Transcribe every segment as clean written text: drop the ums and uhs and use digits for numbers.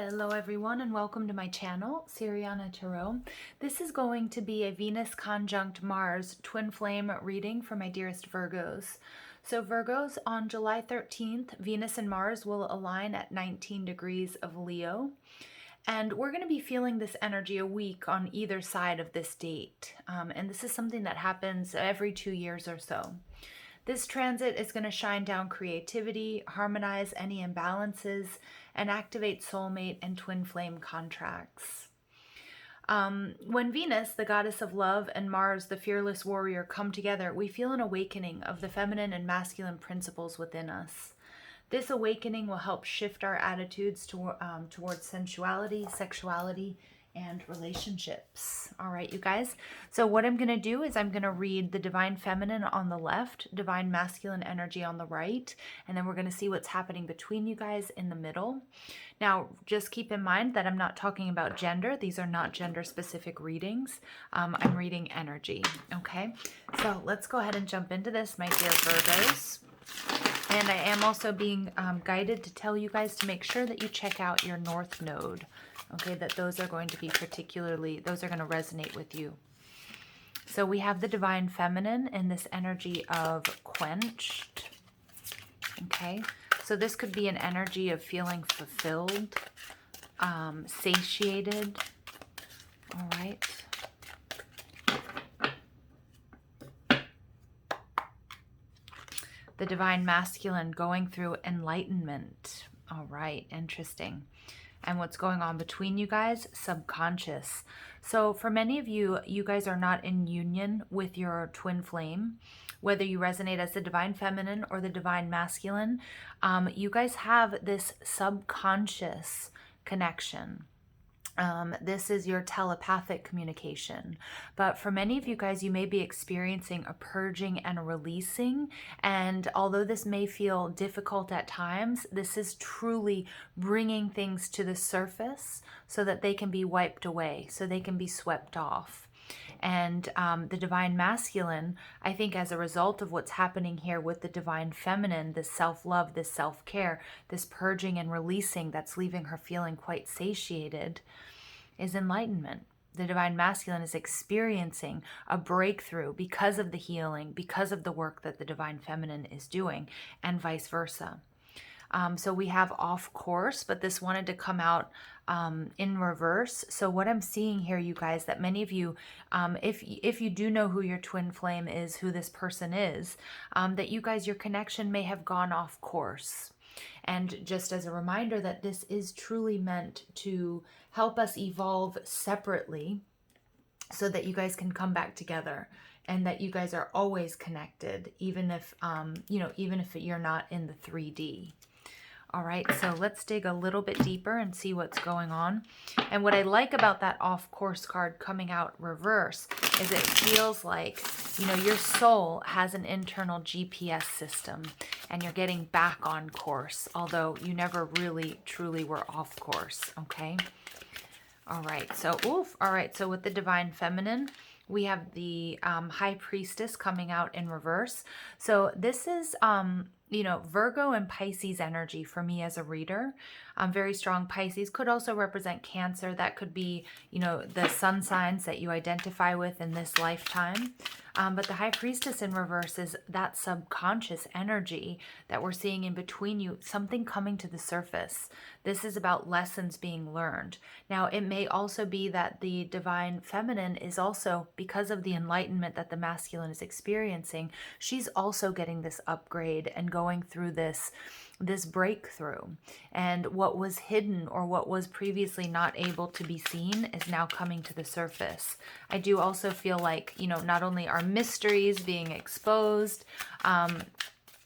Hello everyone and welcome to my channel, Siriana Tarot. This is going to be a Venus conjunct Mars twin flame reading for my dearest Virgos. So Virgos, on July 13th, Venus and Mars will align at 19 degrees of Leo. And we're going to be feeling this energy a week on either side of this date. And this is something that happens every 2 years or so. This transit is going to shine down creativity, harmonize any imbalances, and activate soulmate and twin flame contracts. When Venus, the goddess of love, and Mars, the fearless warrior, come together, we feel an awakening of the feminine and masculine principles within us. This awakening will help shift our attitudes towards sensuality, sexuality, and relationships. All right, you guys. So what I'm going to do is I'm going to read the divine feminine on the left, divine masculine energy on the right, and then we're going to see what's happening between you guys in the middle. Now, just keep in mind that I'm not talking about gender. These are not gender-specific readings. I'm reading energy, okay? So let's go ahead and jump into this, my dear Virgos. And I am also being guided to tell you guys to make sure that you check out your North Node. Okay, that those are going to be those are going to resonate with you. So we have the divine feminine in this energy of quenched. Okay, so this could be an energy of feeling fulfilled, satiated. All right. The divine masculine going through enlightenment. All right, interesting. And what's going on between you guys? Subconscious. So for many of you, you guys are not in union with your twin flame. Whether you resonate as the divine feminine or the divine masculine, you guys have this subconscious connection. This is your telepathic communication. But for many of you guys, you may be experiencing a purging and a releasing. And although this may feel difficult at times, this is truly bringing things to the surface so that they can be wiped away, so they can be swept off. And the divine masculine, I think as a result of what's happening here with the divine feminine, this self-love, this self-care, this purging and releasing that's leaving her feeling quite satiated, is enlightenment. The divine masculine is experiencing a breakthrough because of the healing, because of the work that the divine feminine is doing, and vice versa. So we have off course, but this wanted to come out in reverse. So what I'm seeing here, you guys, that many of you, if you do know who your twin flame is, who this person is, that you guys, your connection may have gone off course. And just as a reminder that this is truly meant to help us evolve separately so that you guys can come back together and that you guys are always connected, even if, even if you're not in the 3D. All right, so let's dig a little bit deeper and see what's going on. And what I like about that off-course card coming out reverse is it feels like, your soul has an internal GPS system and you're getting back on course, although you never really, truly were off course, okay? All right, so, so with the divine feminine, we have the high priestess coming out in reverse. So this is, Virgo and Pisces energy for me as a reader. Very strong Pisces could also represent Cancer. That could be, the sun signs that you identify with in this lifetime. But the high priestess in reverse is that subconscious energy that we're seeing in between you, something coming to the surface. This is about lessons being learned. Now, it may also be that the divine feminine is also, because of the enlightenment that the masculine is experiencing, she's also getting this upgrade and going through this breakthrough. And what was hidden or what was previously not able to be seen is now coming to the surface. I do also feel like, not only are mysteries being exposed,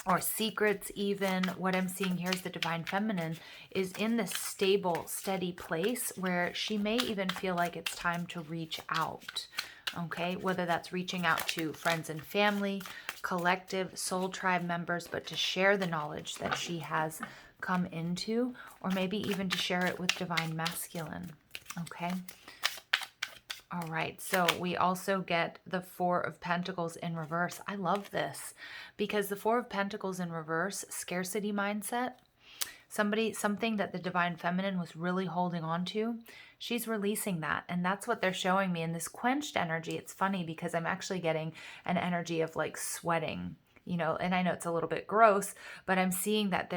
or secrets even, what I'm seeing here is the divine feminine is in this stable, steady place where she may even feel like it's time to reach out. Okay, whether that's reaching out to friends and family, collective soul tribe members, but to share the knowledge that she has come into, or maybe even to share it with divine masculine. Okay. All right, so we also get the Four of Pentacles in reverse. I love this because the Four of Pentacles in reverse, scarcity mindset, something that the divine feminine was really holding on to, she's releasing that. And that's what they're showing me in this quenched energy. It's funny because I'm actually getting an energy of like sweating, you know, and I know it's a little bit gross, but I'm seeing that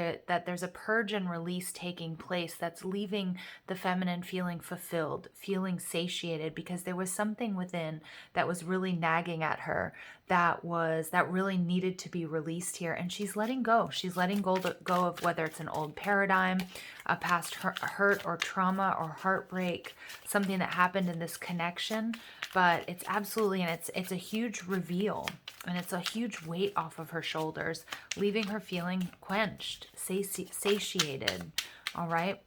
there's a purge and release taking place that's leaving the feminine feeling fulfilled, feeling satiated, because there was something within that was really nagging at her, that really needed to be released here. And she's letting go. She's letting go of whether it's an old paradigm, a past hurt or trauma or heartbreak, something that happened in this connection. But it's absolutely, and it's a huge reveal, and it's a huge weight off of her shoulders, leaving her feeling quenched, satiated. All right.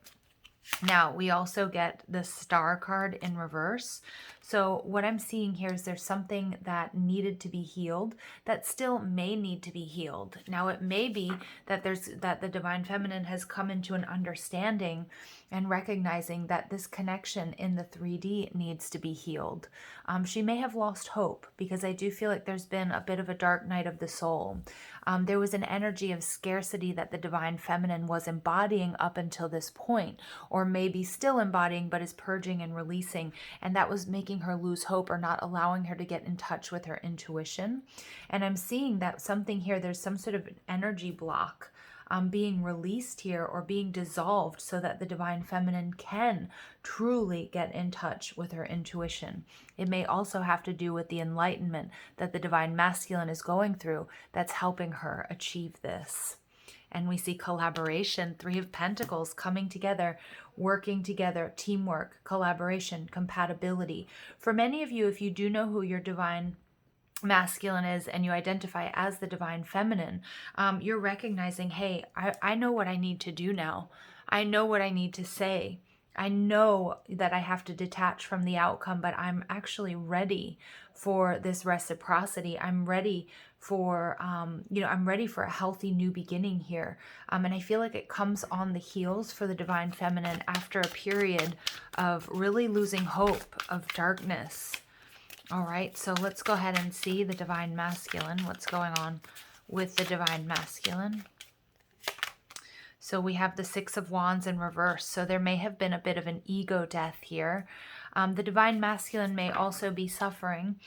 Now, we also get the Star card in reverse. So what I'm seeing here is there's something that needed to be healed that still may need to be healed. Now, it may be that the divine feminine has come into an understanding and recognizing that this connection in the 3D needs to be healed. She may have lost hope, because I do feel like there's been a bit of a dark night of the soul. There was an energy of scarcity that the divine feminine was embodying up until this point, or maybe still embodying, but is purging and releasing. And that was making her lose hope, or not allowing her to get in touch with her intuition. And I'm seeing that something here, there's some sort of energy block being released here, or being dissolved, so that the divine feminine can truly get in touch with her intuition. It may also have to do with the enlightenment that the divine masculine is going through that's helping her achieve this. And we see collaboration, 3 of Pentacles, coming together, working together, teamwork, collaboration, compatibility. For many of you, if you do know who your divine masculine is and you identify as the divine feminine, you're recognizing, hey, I know what I need to do now. I know what I need to say. I know that I have to detach from the outcome, but I'm actually ready for this reciprocity. I'm ready for, I'm ready for a healthy new beginning here. And I feel like it comes on the heels for the divine feminine after a period of really losing hope, of darkness. All right, so let's go ahead and see the divine masculine. What's going on with the divine masculine? So we have the 6 of Wands in reverse. So there may have been a bit of an ego death here. The divine masculine may also be suffering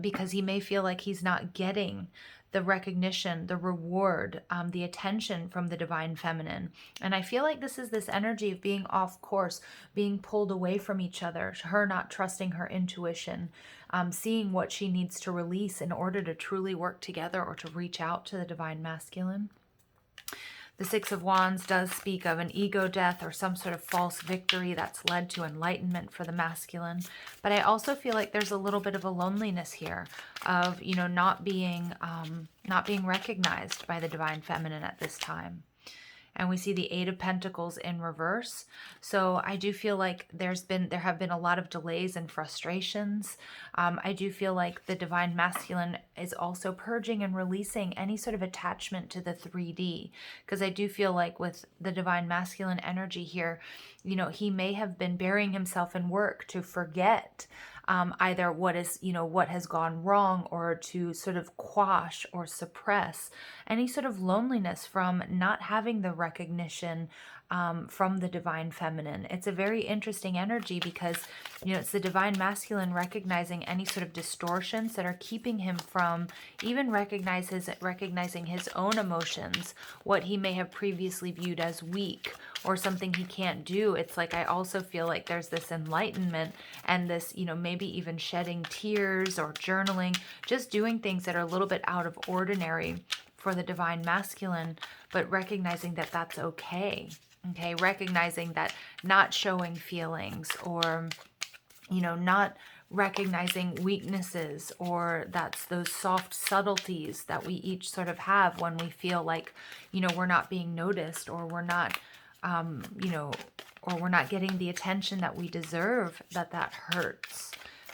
because he may feel like he's not getting the recognition, the reward, the attention from the divine feminine. And I feel like this is this energy of being off course, being pulled away from each other, her not trusting her intuition, seeing what she needs to release in order to truly work together or to reach out to the divine masculine. The 6 of Wands does speak of an ego death or some sort of false victory that's led to enlightenment for the masculine. But I also feel like there's a little bit of a loneliness here of, not being recognized by the divine feminine at this time. And we see the 8 of Pentacles in reverse. So I do feel like there have been a lot of delays and frustrations. I do feel like the divine masculine is also purging and releasing any sort of attachment to the 3D. Because I do feel like with the divine masculine energy here, he may have been burying himself in work to forget either what has gone wrong, or to sort of quash or suppress any sort of loneliness from not having the recognition from the divine feminine. It's a very interesting energy because, it's the divine masculine recognizing any sort of distortions that are keeping him from even recognizing his own emotions, what he may have previously viewed as weak or something he can't do. It's like I also feel like there's this enlightenment and this, maybe even shedding tears or journaling, just doing things that are a little bit out of ordinary for the divine masculine, but recognizing that that's okay. Okay, recognizing that not showing feelings or, not recognizing weaknesses, or that's those soft subtleties that we each sort of have when we feel like, we're not being noticed, or we're not, or we're not getting the attention that we deserve, that hurts.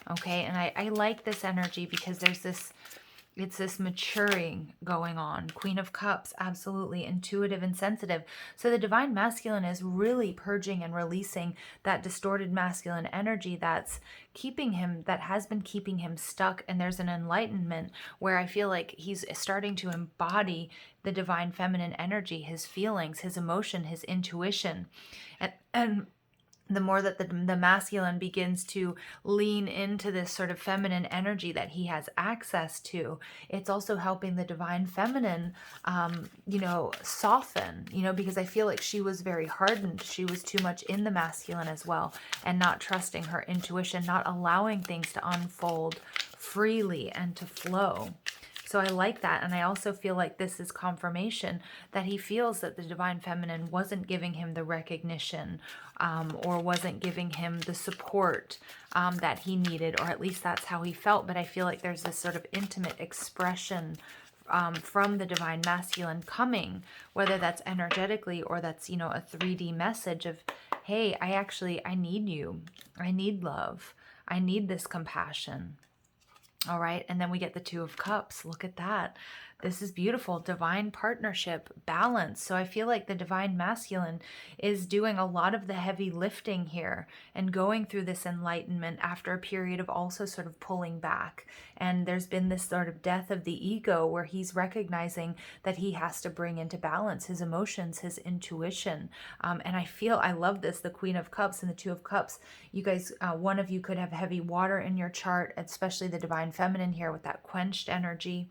Okay, and I like this energy because there's this It's this maturing going on. Queen of Cups, absolutely intuitive and sensitive. So the divine masculine is really purging and releasing that distorted masculine energy that's keeping him, that has been keeping him stuck. And there's an enlightenment where I feel like he's starting to embody the divine feminine energy, his feelings, his emotion, his intuition. And the more that the masculine begins to lean into this sort of feminine energy that he has access to, it's also helping the divine feminine, soften, because I feel like she was very hardened. She was too much in the masculine as well, and not trusting her intuition, not allowing things to unfold freely and to flow. So I like that. And I also feel like this is confirmation that he feels that the divine feminine wasn't giving him the recognition, or wasn't giving him the support that he needed, or at least that's how he felt. But I feel like there's this sort of intimate expression from the divine masculine coming, whether that's energetically or that's, a 3D message of, hey, I need you. I need love. I need this compassion. All right, and then we get the Two of Cups. Look at that. This is beautiful. Divine partnership, balance. So I feel like the divine masculine is doing a lot of the heavy lifting here and going through this enlightenment after a period of also sort of pulling back. And there's been this sort of death of the ego where he's recognizing that he has to bring into balance his emotions, his intuition. And I love this, the Queen of Cups and the Two of Cups. You guys, one of you could have heavy water in your chart, especially the divine feminine here with that quenched energy.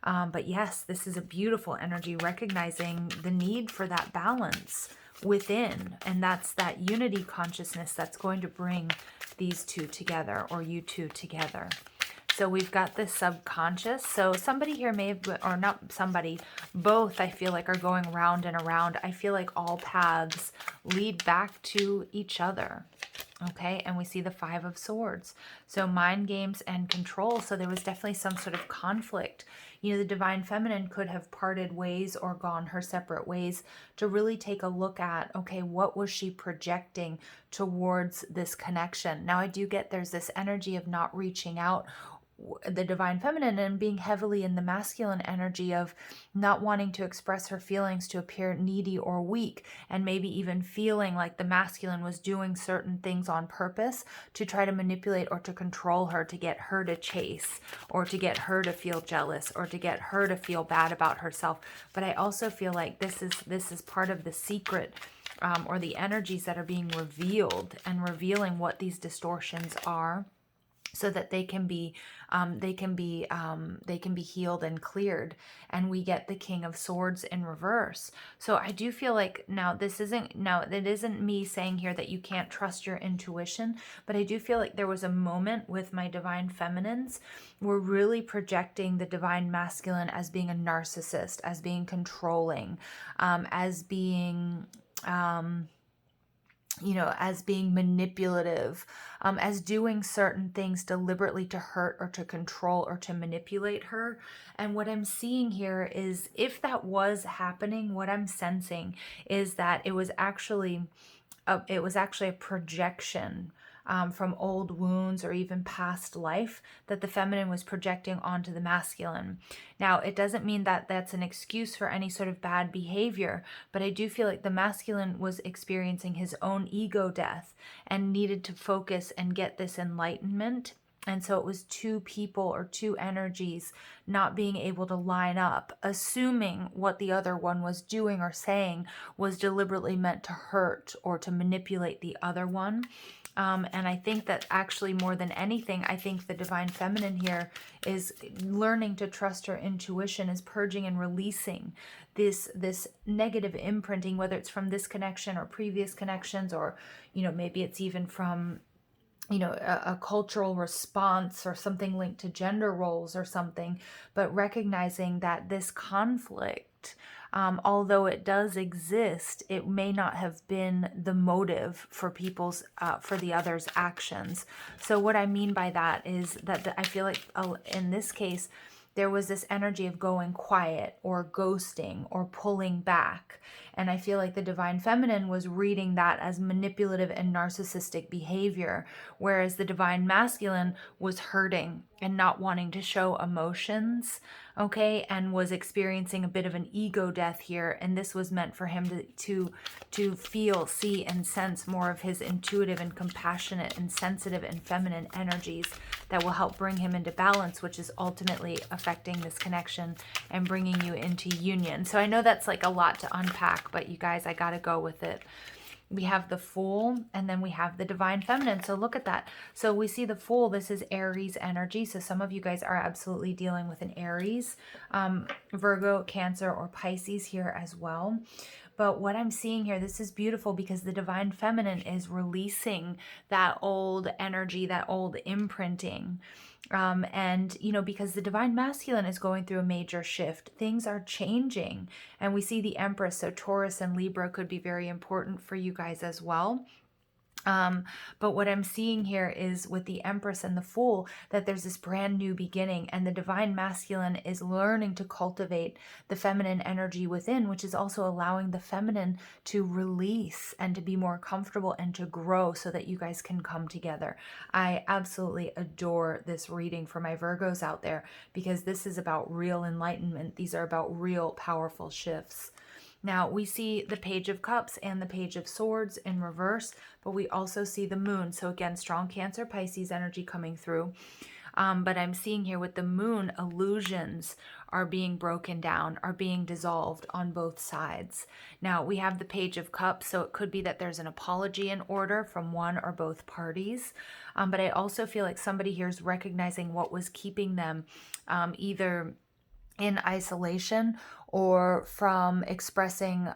But yes, this is a beautiful energy, recognizing the need for that balance within. And that's that unity consciousness that's going to bring these two together, or you two together. So we've got this subconscious. So somebody here may have, or not somebody, both I feel like are going round and around. I feel like all paths lead back to each other. Okay, and we see the Five of Swords. So mind games and control. So there was definitely some sort of conflict. The divine feminine could have parted ways or gone her separate ways to really take a look at, okay, what was she projecting towards this connection? Now I do get there's this energy of not reaching out, the divine feminine, and being heavily in the masculine energy of not wanting to express her feelings to appear needy or weak, and maybe even feeling like the masculine was doing certain things on purpose to try to manipulate or to control her, to get her to chase, or to get her to feel jealous, or to get her to feel bad about herself. But I also feel like this is part of the secret, or the energies that are being revealed, and revealing what these distortions are, so that they can be healed and cleared. And we get the King of Swords in reverse. So I do feel like it isn't me saying here that you can't trust your intuition, but I do feel like there was a moment with my divine feminines, we're really projecting the divine masculine as being a narcissist, as being controlling, as being as being manipulative, as doing certain things deliberately to hurt or to control or to manipulate her. And what I'm seeing here is, if that was happening, what I'm sensing is that it was actually a projection from old wounds or even past life that the feminine was projecting onto the masculine. Now, it doesn't mean that that's an excuse for any sort of bad behavior, but I do feel like the masculine was experiencing his own ego death and needed to focus and get this enlightenment. And so it was two people or two energies not being able to line up, assuming what the other one was doing or saying was deliberately meant to hurt or to manipulate the other one. And I think that actually, more than anything, I think the divine feminine here is learning to trust her intuition, is purging and releasing this negative imprinting, whether it's from this connection or previous connections, or, maybe it's even from a cultural response or something linked to gender roles or something, but recognizing that this conflict, although it does exist, it may not have been the motive for for the other's actions. So what I mean by that is that I feel like in this case, there was this energy of going quiet or ghosting or pulling back. And I feel like the divine feminine was reading that as manipulative and narcissistic behavior, whereas the divine masculine was hurting and not wanting to show emotions, okay, and was experiencing a bit of an ego death here. And this was meant for him to feel, see, and sense more of his intuitive and compassionate and sensitive and feminine energies that will help bring him into balance, which is ultimately affecting this connection and bringing you into union. So I know that's like a lot to unpack, but you guys, I gotta go with it. We have the Fool, and then we have the divine feminine. So look at that. So we see the Fool. This is Aries energy. So some of you guys are absolutely dealing with an Aries, Virgo, Cancer, or Pisces here as well. But what I'm seeing here, this is beautiful because the divine feminine is releasing that old energy, that old imprinting. And, you know, because the divine masculine is going through a major shift, things are changing. And we see the Empress, so Taurus and Libra could be very important for you guys as well. But what I'm seeing here is with the Empress and the Fool, that there's this brand new beginning, and the divine masculine is learning to cultivate the feminine energy within, which is also allowing the feminine to release and to be more comfortable and to grow so that you guys can come together. I absolutely adore this reading for my Virgos out there, because this is about real enlightenment. These are about real powerful shifts. Now, we see the Page of Cups and the Page of Swords in reverse, but we also see the Moon. So again, strong Cancer, Pisces energy coming through. But I'm seeing here with the Moon, illusions are being broken down, are being dissolved on both sides. Now, we have the Page of Cups, so it could be that there's an apology in order from one or both parties. But I also feel like somebody here is recognizing what was keeping them either in isolation or from expressing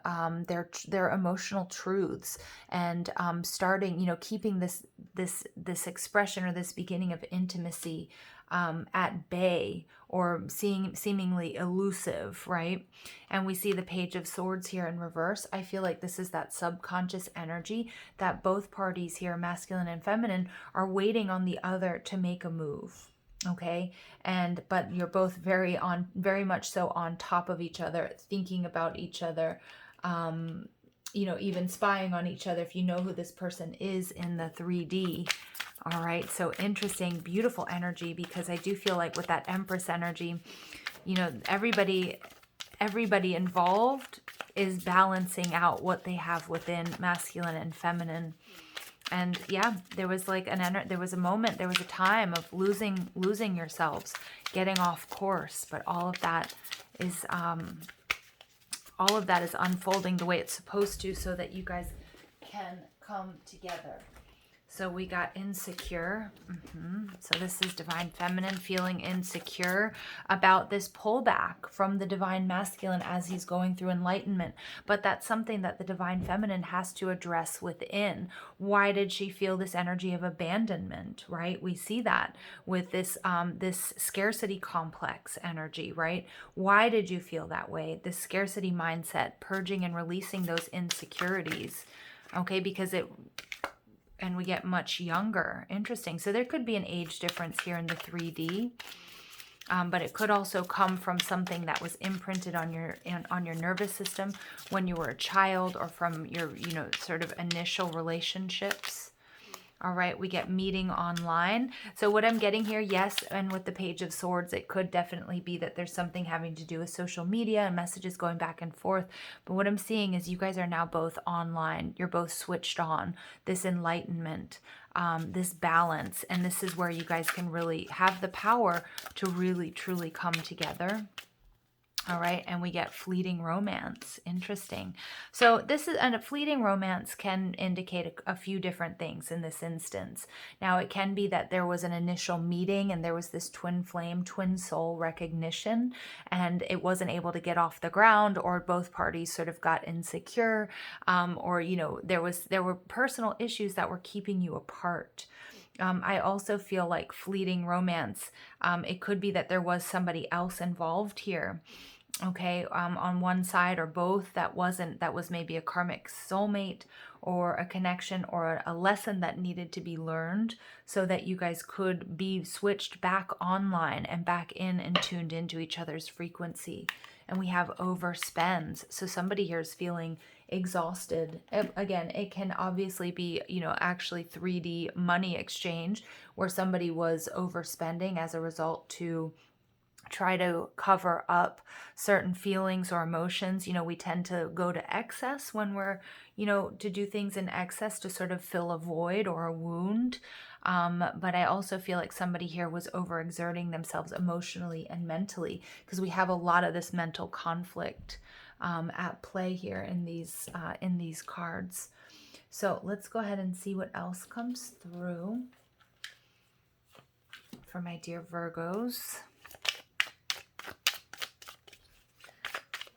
their emotional truths, and starting, you know, keeping this expression or this beginning of intimacy at bay, or seemingly elusive, right? And we see the Page of Swords here in reverse. I feel like this is that subconscious energy that both parties here, masculine and feminine, are waiting on the other to make a move. Okay, but you're both very much so on top of each other, thinking about each other, you know, even spying on each other if you know who this person is in the 3D. All right, so interesting, beautiful energy, because I do feel like with that Empress energy, you know, everybody involved is balancing out what they have within masculine and feminine. And yeah, there was like there was a moment, there was a time of losing yourselves, getting off course. But all of that is unfolding the way it's supposed to, so that you guys can come together. So we got insecure. So this is divine feminine feeling insecure about this pullback from the divine masculine as he's going through enlightenment. But that's something that the divine feminine has to address within. Why did she feel this energy of abandonment, right? We see that with this this scarcity complex energy, right? Why did you feel that way? This scarcity mindset, purging and releasing those insecurities. Okay, because and we get much younger. Interesting. So there could be an age difference here in the 3D, but it could also come from something that was imprinted on your nervous system when you were a child, or from your, you know, sort of initial relationships. All right, we get meeting online. So what I'm getting here, yes, and with the Page of Swords, it could definitely be that there's something having to do with social media and messages going back and forth. But what I'm seeing is you guys are now both online. You're both switched on. This enlightenment, this balance, and this is where you guys can really have the power to really, truly come together. All right, and we get fleeting romance. Interesting. So this is, and a fleeting romance can indicate a few different things in this instance. Now, it can be that there was an initial meeting and there was this twin flame, twin soul recognition, and it wasn't able to get off the ground, or both parties sort of got insecure, or, you know, there were personal issues that were keeping you apart. I also feel like fleeting romance, it could be that there was somebody else involved here. okay, on one side or both, that was maybe a karmic soulmate or a connection or a lesson that needed to be learned so that you guys could be switched back online and back in and tuned into each other's frequency. And we have overspends. So somebody here is feeling exhausted. Again, it can obviously be, actually 3D money exchange where somebody was overspending as a result to try to cover up certain feelings or emotions. We tend to go to excess when we're, to do things in excess to sort of fill a void or a wound. But I also feel like somebody here was overexerting themselves emotionally and mentally because we have a lot of this mental conflict at play here in these cards. So let's go ahead and see what else comes through for my dear Virgos.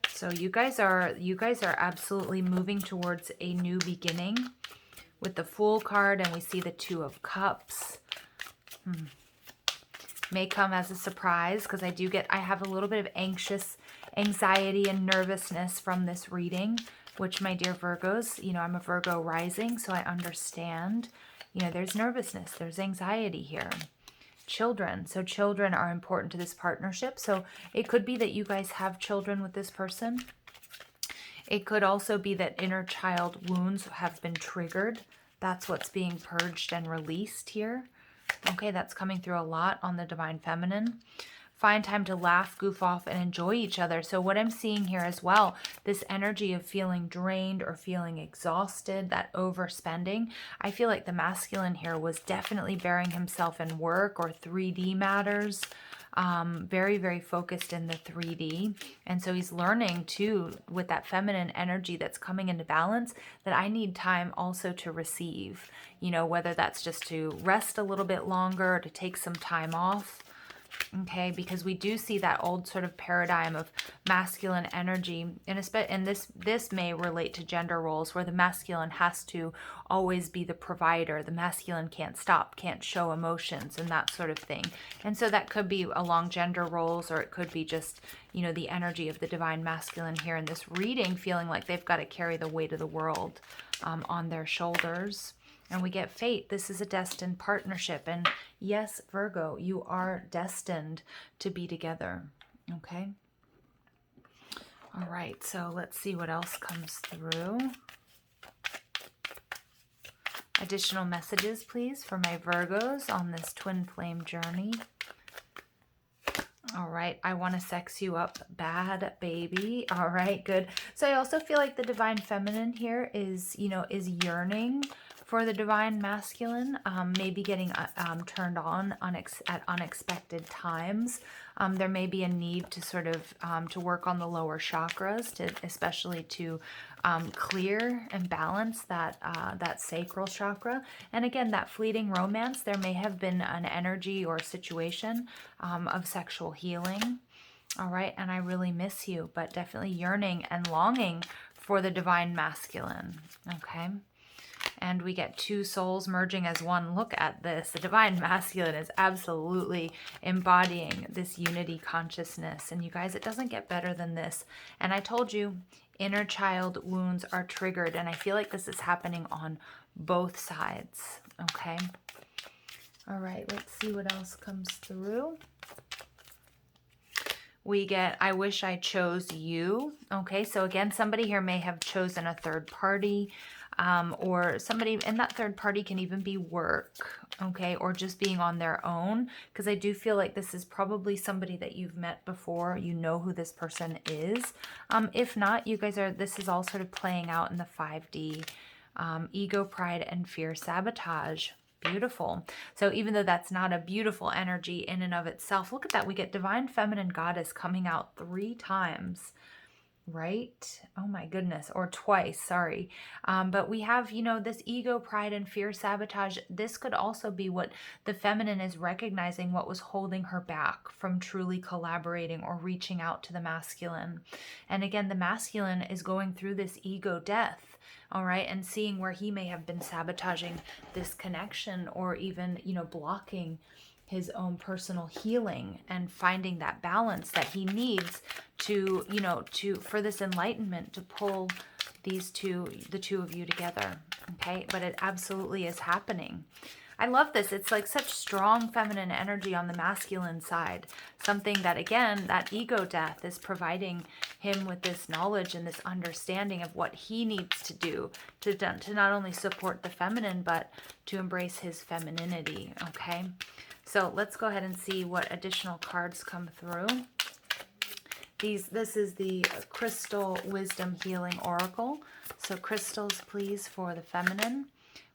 So you guys are absolutely moving towards a new beginning with the Fool card, and we see the Two of Cups. May come as a surprise because I have a little bit of anxiety and nervousness from this reading, which, my dear Virgos, I'm a Virgo rising, so I understand. There's nervousness, there's anxiety here. Children. So children are important to this partnership. So it could be that you guys have children with this person. It could also be that inner child wounds have been triggered. That's what's being purged and released here. Okay, that's coming through a lot on the Divine Feminine. Find time to laugh, goof off, and enjoy each other. So what I'm seeing here as well, this energy of feeling drained or feeling exhausted, that overspending. I feel like the masculine here was definitely burying himself in work or 3D matters. Very, very focused in the 3D. And so he's learning too, with that feminine energy that's coming into balance, that I need time also to receive, whether that's just to rest a little bit longer, to take some time off. Okay, because we do see that old sort of paradigm of masculine energy, and this may relate to gender roles where the masculine has to always be the provider. The masculine can't stop, can't show emotions and that sort of thing. And so that could be along gender roles, or it could be just, the energy of the divine masculine here in this reading, feeling like they've got to carry the weight of the world on their shoulders. And we get fate. This is a destined partnership. And yes, Virgo, you are destined to be together. Okay. All right. So let's see what else comes through. Additional messages, please, for my Virgos on this twin flame journey. All right. I want to sex you up bad, baby. All right. Good. So I also feel like the divine feminine here is yearning for the divine masculine, maybe getting turned on at unexpected times. There may be a need to sort of to work on the lower chakras, especially to clear and balance that sacral chakra. And again, that fleeting romance, there may have been an energy or situation of sexual healing. All right, and I really miss you, but definitely yearning and longing for the divine masculine. Okay. And we get two souls merging as one. Look at this. The divine masculine is absolutely embodying this unity consciousness. And you guys, it doesn't get better than this. And I told you, inner child wounds are triggered. And I feel like this is happening on both sides. Okay. All right. Let's see what else comes through. We get, I wish I chose you. Okay. So again, somebody here may have chosen a third party. Or somebody, and that third party can even be work, okay, or just being on their own, because I do feel like this is probably somebody that you've met before. You know who this person is. If not, you guys this is all sort of playing out in the 5D, ego, pride, and fear, sabotage. Beautiful. So even though that's not a beautiful energy in and of itself, look at that. We get divine feminine goddess coming out 3 times. Right? Oh my goodness. Or twice, sorry. But we have, this ego, pride, and fear, sabotage. This could also be what the feminine is recognizing, what was holding her back from truly collaborating or reaching out to the masculine. And again, the masculine is going through this ego death. All right. And seeing where he may have been sabotaging this connection or even, blocking his own personal healing and finding that balance that he needs to, you know, for this enlightenment to pull the two of you together. Okay, but it absolutely is happening. I love this. It's like such strong feminine energy on the masculine side. Something that, again, that ego death is providing him with this knowledge and this understanding of what he needs to do to not only support the feminine, but to embrace his femininity. Okay, so let's go ahead and see what additional cards come through. This is the Crystal Wisdom Healing Oracle. So crystals, please, for the feminine.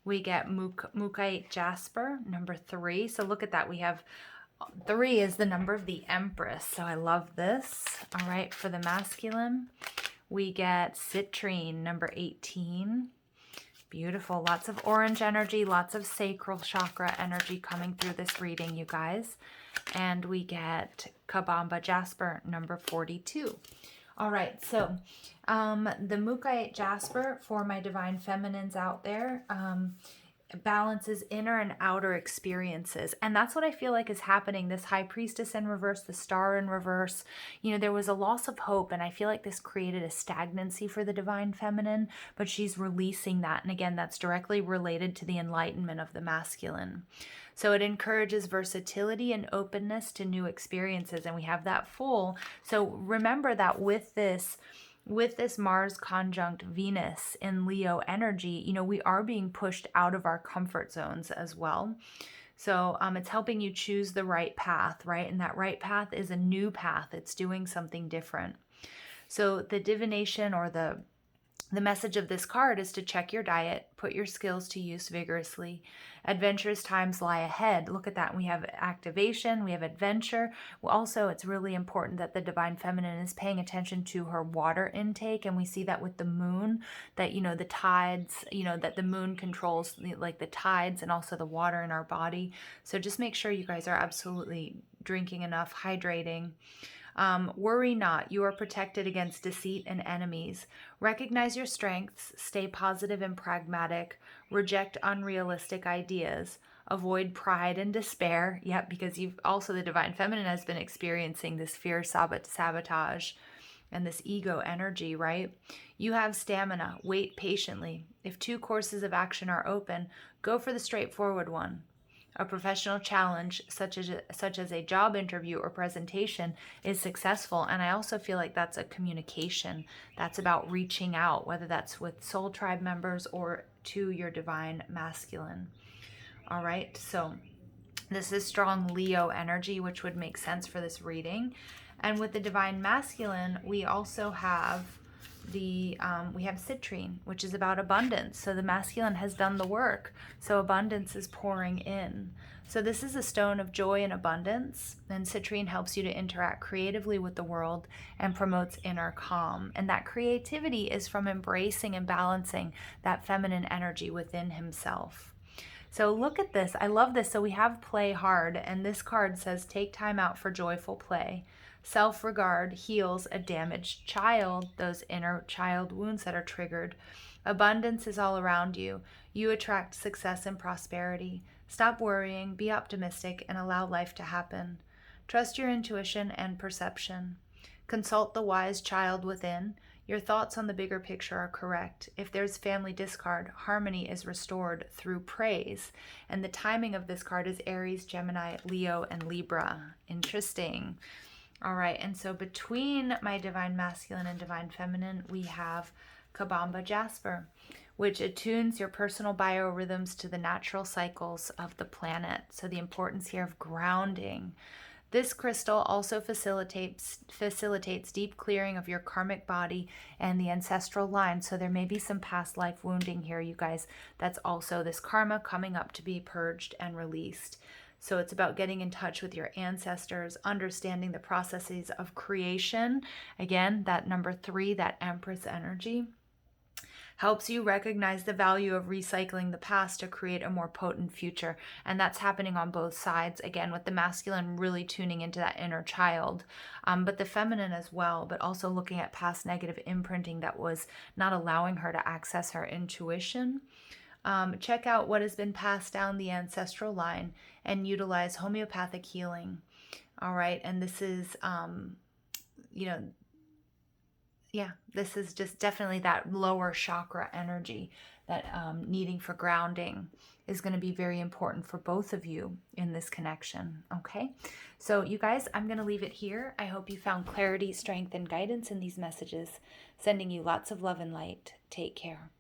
We get Mookaite Jasper, number 3. So look at that. We have 3 is the number of the Empress. So I love this. All right, for the masculine, we get Citrine, number 18. Beautiful. Lots of orange energy, lots of sacral chakra energy coming through this reading, you guys. And we get Kabamba Jasper, number 42. All right, so the Mookaite Jasper, for my divine feminines out there, balances inner and outer experiences. And that's what I feel like is happening. This High Priestess in reverse, the Star in reverse, you know, there was a loss of hope, and I feel like this created a stagnancy for the divine feminine, but she's releasing that. And again, that's directly related to the enlightenment of the masculine. So it encourages versatility and openness to new experiences, and we have that full. So remember that with this Mars conjunct Venus in Leo energy, you know, we are being pushed out of our comfort zones as well. So it's helping you choose the right path, right? And that right path is a new path. It's doing something different. So the divination, or the message of this card, is to check your diet, put your skills to use vigorously. Adventurous times lie ahead. Look at that. We have activation, we have adventure. Well, also, it's really important that the divine feminine is paying attention to her water intake. And we see that with the moon, that, you know, the tides, you know, that the moon controls like the tides and also the water in our body. So just make sure you guys are absolutely drinking enough, hydrating. Worry not, you are protected against deceit and enemies. Recognize your strengths, stay positive and pragmatic, reject unrealistic ideas, avoid pride and despair. Yep, because you've also, the divine feminine has been experiencing this fear, sabotage, and this ego energy, right? You have stamina, wait patiently. If 2 courses of action are open, go for the straightforward one. A professional challenge, such as a job interview or presentation, is successful. And I also feel like that's a communication. That's about reaching out, whether that's with soul tribe members or to your divine masculine. All right, so this is strong Leo energy, which would make sense for this reading. And with the divine masculine, we also have we have citrine, which is about abundance. So the masculine has done the work, so abundance is pouring in. So this is a stone of joy and abundance, and citrine helps you to interact creatively with the world and promotes inner calm. And that creativity is from embracing and balancing that feminine energy within himself. So look at this. I love this. So we have play hard, and this card says take time out for joyful play. Self-regard heals a damaged child, those inner child wounds that are triggered. Abundance is all around you. You attract success and prosperity. Stop worrying, be optimistic, and allow life to happen. Trust your intuition and perception. Consult the wise child within. Your thoughts on the bigger picture are correct. If there's family discard, harmony is restored through praise. And the timing of this card is Aries, Gemini, Leo, and Libra. Interesting. All right, and so between my divine masculine and divine feminine, we have Kabamba Jasper, which attunes your personal biorhythms to the natural cycles of the planet. So the importance here of grounding. This crystal also facilitates deep clearing of your karmic body and the ancestral line. So there may be some past life wounding here, you guys. That's also this karma coming up to be purged and released. So it's about getting in touch with your ancestors, understanding the processes of creation. Again, that number 3, that Empress energy, helps you recognize the value of recycling the past to create a more potent future. And that's happening on both sides, again, with the masculine really tuning into that inner child, but the feminine as well, but also looking at past negative imprinting that was not allowing her to access her intuition. Check out what has been passed down the ancestral line and utilize homeopathic healing. All right. And this is, you know, yeah, this is just definitely that lower chakra energy that needing for grounding is going to be very important for both of you in this connection. Okay. So you guys, I'm going to leave it here. I hope you found clarity, strength, and guidance in these messages. Sending you lots of love and light. Take care.